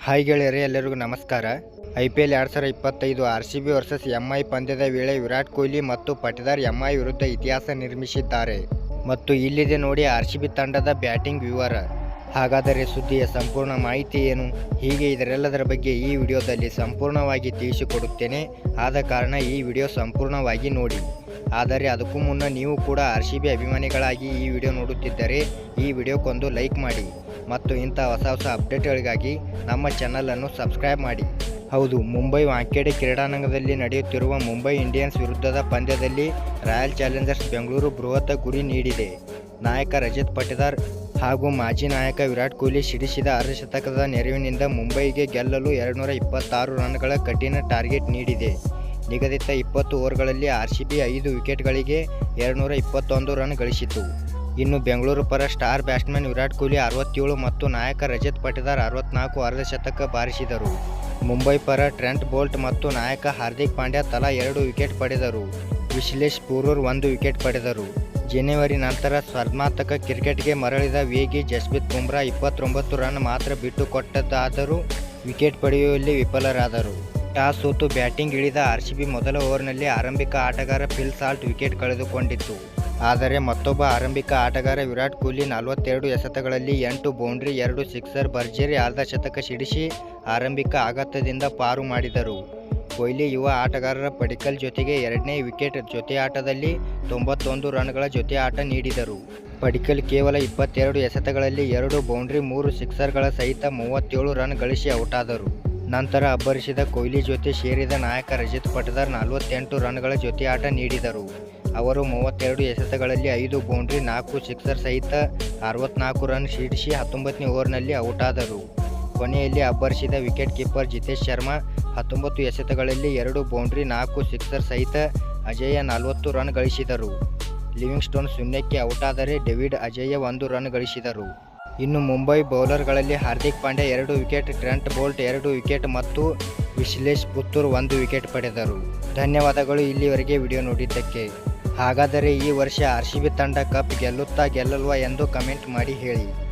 Hi ಗೆಳೆಯರೇ, ಎಲ್ಲರಿಗೂ ನಮಸ್ಕಾರ. IPL 2025 RCB ವರ್ಸಸ್ MI ಪಂದ್ಯದ ವೇಳೆ ವಿರಾಟ್ ಕೊಹ್ಲಿ ಮತ್ತು ಪಟಿದಾರ್ MI ವಿರುದ್ಧ ಇತಿಹಾಸ ನಿರ್ಮಿಸಿದ್ದಾರೆ. ಮತ್ತು ಇಲ್ಲಿದೆ ನೋಡಿ RCB ತಂಡದ ಬ್ಯಾಟಿಂಗ್ ವಿವರ. ಹಾಗಾದರೆ ಸುದ್ದಿಯ ಸಂಪೂರ್ಣ ಮಾಹಿತಿ ಏನು? ಹೀಗೆ ಇದರೆಲ್ಲದರ ಬಗ್ಗೆ ಈ ವಿಡಿಯೋದಲ್ಲಿ ಸಂಪೂರ್ಣವಾಗಿ ತಿಳಿಸಿಕೊಡುತ್ತೇನೆ. ಆದ ಕಾರಣ ಈ ವಿಡಿಯೋ ಸಂಪೂರ್ಣವಾಗಿ ನೋಡಿ. ಆದರೆ ಅದಕ್ಕೂ ಮುನ್ನ ನೀವು ಕೂಡ RCB ಅಭಿಮಾನಿಗಳಾಗಿ ಈ ವಿಡಿಯೋ ನೋಡುತ್ತಿದ್ದರೆ ಈ ವಿಡಿಯೋಕ್ಕೊಂದು ಲೈಕ್ ಮಾಡಿ ಮತ್ತು ಇಂಥ ಹೊಸ ಅಪ್ಡೇಟ್ಗಳಿಗಾಗಿ ನಮ್ಮ ಚಾನಲನ್ನು ಸಬ್ಸ್ಕ್ರೈಬ್ ಮಾಡಿ. ಹೌದು, ಮುಂಬೈ ವಾಂಖೇಡೆ ಕ್ರೀಡಾಂಗಣದಲ್ಲಿ ನಡೆಯುತ್ತಿರುವ ಮುಂಬೈ ಇಂಡಿಯನ್ಸ್ ವಿರುದ್ಧದ ಪಂದ್ಯದಲ್ಲಿ ರಾಯಲ್ ಚಾಲೆಂಜರ್ಸ್ ಬೆಂಗಳೂರು ಬೃಹತ್ ಗುರಿ ನೀಡಿದೆ. ನಾಯಕ ರಜತ್ ಪಟಿದಾರ್ ಹಾಗೂ ಮಾಜಿ ನಾಯಕ ವಿರಾಟ್ ಕೊಹ್ಲಿ ಸಿಡಿಸಿದ ಅರ್ಧಶತಕದ ನೆರವಿನಿಂದ ಮುಂಬೈಗೆ ಗೆಲ್ಲಲು 226 ರನ್ಗಳ ಕಠಿಣ ಟಾರ್ಗೆಟ್ ನೀಡಿದೆ. ನಿಗದಿತ 20 ಓವರ್ಗಳಲ್ಲಿ RCB 5 ವಿಕೆಟ್ಗಳಿಗೆ 221 ರನ್ ಗಳಿಸಿತು. ಇನ್ನು ಬೆಂಗಳೂರು ಪರ ಸ್ಟಾರ್ ಬ್ಯಾಟ್ಸ್ಮನ್ ವಿರಾಟ್ ಕೊಹ್ಲಿ 67 ಮತ್ತು ನಾಯಕ ರಜತ್ ಪಟಿದಾರ್ 64 ಅರ್ಧಶತಕ ಬಾರಿಸಿದರು. ಮುಂಬೈ ಪರ ಟ್ರೆಂಟ್ ಬೋಲ್ಟ್ ಮತ್ತು ನಾಯಕ ಹಾರ್ದಿಕ್ ಪಾಂಡ್ಯ ತಲಾ 2 ವಿಕೆಟ್ ಪಡೆದರು. ವಿಶ್ಲೇಷ್ ಪೂರೂರ್ 1 ವಿಕೆಟ್ ಪಡೆದರು. ಜನವರಿ ನಂತರ ಸ್ಪರ್ಧಾತ್ಮಕ ಕ್ರಿಕೆಟ್ಗೆ ಮರಳಿದ ವೇಗಿ ಜಸ್ಪ್ರೀತ್ ಬುಮ್ರಾ 29 ರನ್ ಮಾತ್ರ ಬಿಟ್ಟುಕೊಟ್ಟದ್ದಾದರೂ ವಿಕೆಟ್ ಪಡೆಯುವಲ್ಲಿ ವಿಫಲರಾದರು. ಟಾಸ್ ಸೋತು ಬ್ಯಾಟಿಂಗ್ ಇಳಿದ RCB ಮೊದಲ ಓವರ್ನಲ್ಲಿ ಆರಂಭಿಕ ಆಟಗಾರ ಫಿಲ್ ಸಾಲ್ಟ್ ವಿಕೆಟ್ ಕಳೆದುಕೊಂಡಿತ್ತು. ಆದರೆ ಮತ್ತೊಬ್ಬ ಆರಂಭಿಕ ಆಟಗಾರ ವಿರಾಟ್ ಕೊಹ್ಲಿ 42 ಎಸೆತಗಳಲ್ಲಿ 8 ಬೌಂಡ್ರಿ 2 ಸಿಕ್ಸರ್ ಭರ್ಜರಿ ಅರ್ಧಶತಕ ಸಿಡಿಸಿ ಆರಂಭಿಕ ಆಘಾತದಿಂದ ಪಾರು ಮಾಡಿದರು. ಕೊಹ್ಲಿ ಯುವ ಆಟಗಾರರ ಪಡಿಕ್ಕಲ್ ಜೊತೆಗೆ 2ನೇ ವಿಕೆಟ್ ಜೊತೆಯಾಟದಲ್ಲಿ 91 ರನ್ಗಳ ಜೊತೆಯಾಟ ನೀಡಿದರು. ಪಡಿಕ್ಕಲ್ ಕೇವಲ 22 ಎಸೆತಗಳಲ್ಲಿ 2 ಬೌಂಡ್ರಿ 3 ಸಿಕ್ಸರ್ಗಳ ಸಹಿತ 37 ರನ್ ಗಳಿಸಿ ಔಟಾದರು. ನಂತರ ಅಬ್ಬರಿಸಿದ ಕೊಹ್ಲಿ ಜೊತೆ ಸೇರಿದ ನಾಯಕ ರಜತ್ ಪಟಿದಾರ್ 48 ರನ್ಗಳ ಜೊತೆಯಾಟ ನೀಡಿದರು. ಅವರು 32 ಎಸೆತಗಳಲ್ಲಿ 5 ಬೌಂಡ್ರಿ 4 ಸಿಕ್ಸರ್ ಸಹಿತ 64 ರನ್ ಸಿಡಿಸಿ 19ನೇ ಓವರ್ನಲ್ಲಿ ಔಟಾದರು. ಕೊನೆಯಲ್ಲಿ ಅಬ್ಬರಿಸಿದ ವಿಕೆಟ್ ಕೀಪರ್ ಜಿತೇಶ್ ಶರ್ಮಾ 19 ಎಸೆತಗಳಲ್ಲಿ 2 ಬೌಂಡ್ರಿ 4 ಸಿಕ್ಸರ್ ಸಹಿತ ಅಜೇಯ 40 ರನ್ ಗಳಿಸಿದರು. ಲಿವಿಂಗ್ಸ್ಟೋನ್ ಶೂನ್ಯಕ್ಕೆ ಔಟಾದರೆ ಡೇವಿಡ್ ಅಜೇಯ 1 ರನ್ ಗಳಿಸಿದರು. ಇನ್ನು ಮುಂಬೈ ಬೌಲರ್ಗಳಲ್ಲಿ Hardik Pandya 2 wicket, Trent Boult 2 wicket ಮತ್ತು ವಿಶ್ಲೇಷ್ ಪುತ್ತೂರ್ 1 ವಿಕೆಟ್ ಪಡೆದರು. ಧನ್ಯವಾದಗಳು ಇಲ್ಲಿವರೆಗೆ ವಿಡಿಯೋ ನೋಡಿದ್ದಕ್ಕೆ. ಹಾಗಾದರೆ ಈ ವರ್ಷ RCB ತಂಡ ಕಪ್ ಗೆಲ್ಲುತ್ತಾ ಗೆಲ್ಲಲ್ವಾ ಎಂದು ಕಮೆಂಟ್ ಮಾಡಿ ಹೇಳಿ.